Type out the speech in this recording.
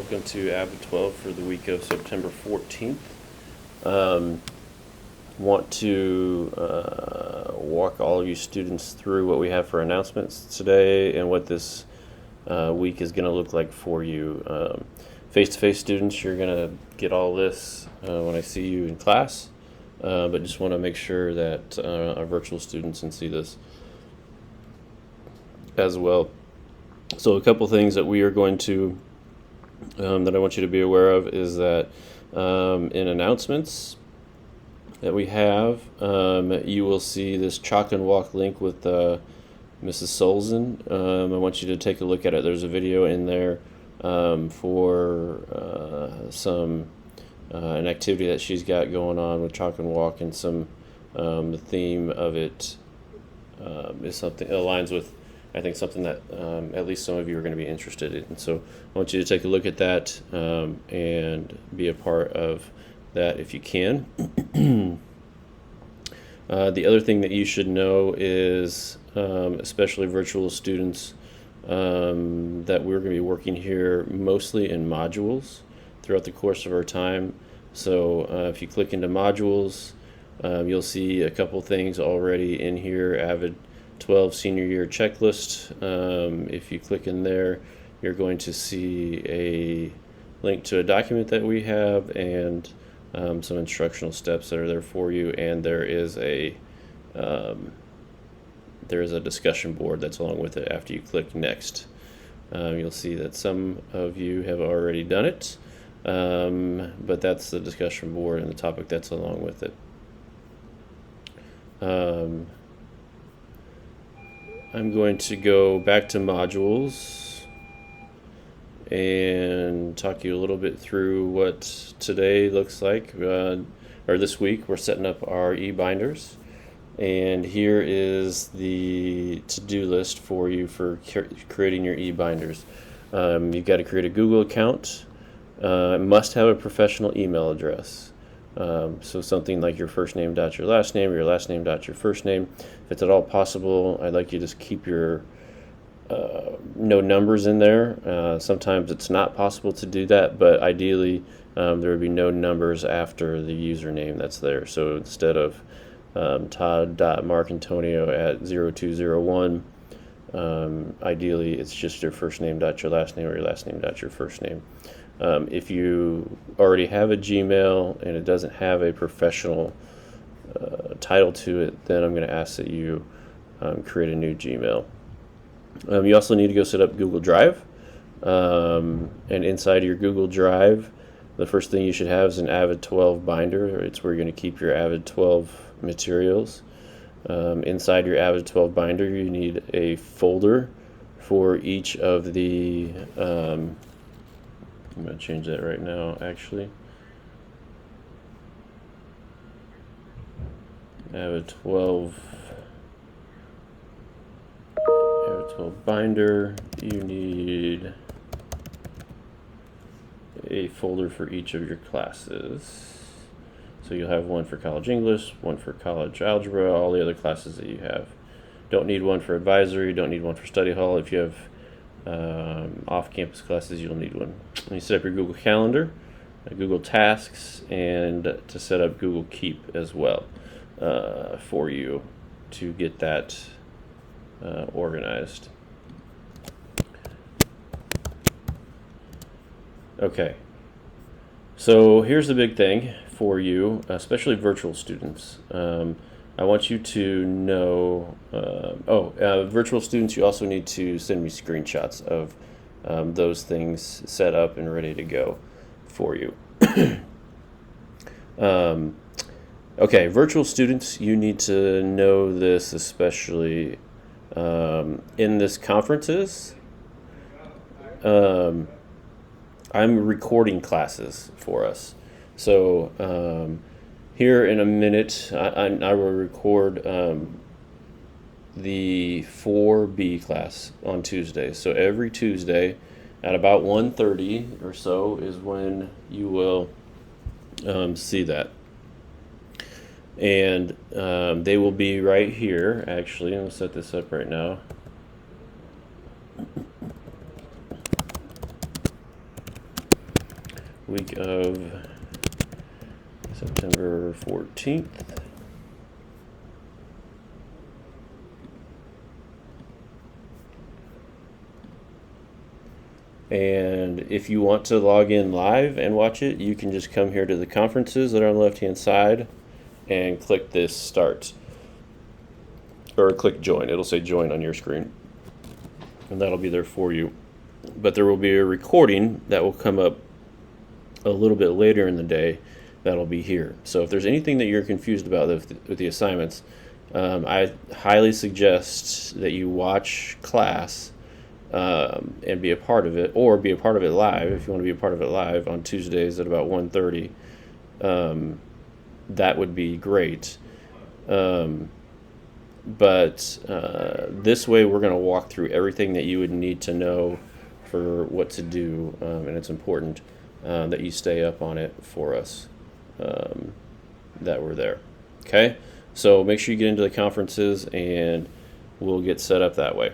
Welcome to AVID 12 for the week of September 14th. Want to walk all of you students through what we have for announcements today and what this week is going to look like for you. Face-to-face students, you're going to get all this when I see you in class, but just want to make sure that our virtual students can see this as well. So a couple things that we are going to that I want you to be aware of is that in announcements that we have, you will see this chalk and walk link with Mrs. Solzen. I want you to take a look at it. There's a video in there for an activity that she's got going on with chalk and walk, and the theme of it is something aligns with, I think, something that at least some of you are going to be interested in. So I want you to take a look at that and be a part of that if you can. The other thing that you should know is, especially virtual students, that we're going to be working here mostly in modules throughout the course of our time. So if you click into modules, you'll see a couple things already in here. AVID 12 senior year checklist. If you click in there, you're going to see a link to a document that we have and some instructional steps that are there for you, and there is a discussion board that's along with it. After you click next, you'll see that some of you have already done it, but that's the discussion board and the topic that's along with it. I'm going to go back to modules and talk you a little bit through what today looks like, or this week. We're setting up our e-binders, and here is the to-do list for you for creating your e-binders. You've got to create a Google account. Must have a professional email address. So something like your first name dot your last name, or your last name dot your first name. If it's at all possible, I'd like you to just keep your no numbers in there. Sometimes it's not possible to do that, but ideally there would be no numbers after the username that's there. So instead of Todd.marcantonio@0201, ideally it's just your first name dot your last name, or your last name dot your first name. If you already have a Gmail and it doesn't have a professional title to it, then I'm going to ask that you create a new Gmail. You also need to go set up Google Drive, and inside of your Google Drive, the first thing you should have is an AVID 12 binder. It's where you're going to keep your AVID 12 materials. Inside your AVID 12 binder, you need a folder for each of the I'm going to change that right now, actually. AVID 12 binder. You need a folder for each of your classes. So you'll have one for college English, one for college algebra, all the other classes that you have. Don't need one for advisory, don't need one for study hall. If you have off-campus classes, you'll need one. And you set up your Google Calendar, Google Tasks, and to set up Google Keep as well for you to get that organized. Okay, so here's the big thing for you, especially virtual students. I want you to know, virtual students, you also need to send me screenshots of those things set up and ready to go for you. Okay, virtual students, you need to know this, especially in this conferences. I'm recording classes for us. So here in a minute, I will record the 4B class on Tuesday. So every Tuesday at about 1:30 or so is when you will see that. And they will be right here, actually. I'll set this up right now. week of September 14th. And if you want to log in live and watch it, you can just come here to the conferences that are on the left-hand side and click this start. Or click join. It'll say join on your screen. And that'll be there for you. But there will be a recording that will come up a little bit later in the day that'll be here. So if there's anything that you're confused about with the assignments, I highly suggest that you watch class and be a part of it, or be a part of it live if you want to be a part of it live on Tuesdays at about 1:30. That would be great. But this way we're going to walk through everything that you would need to know for what to do, and it's important that you stay up on it for us, that we're there. Okay, so make sure you get into the conferences and we'll get set up that way.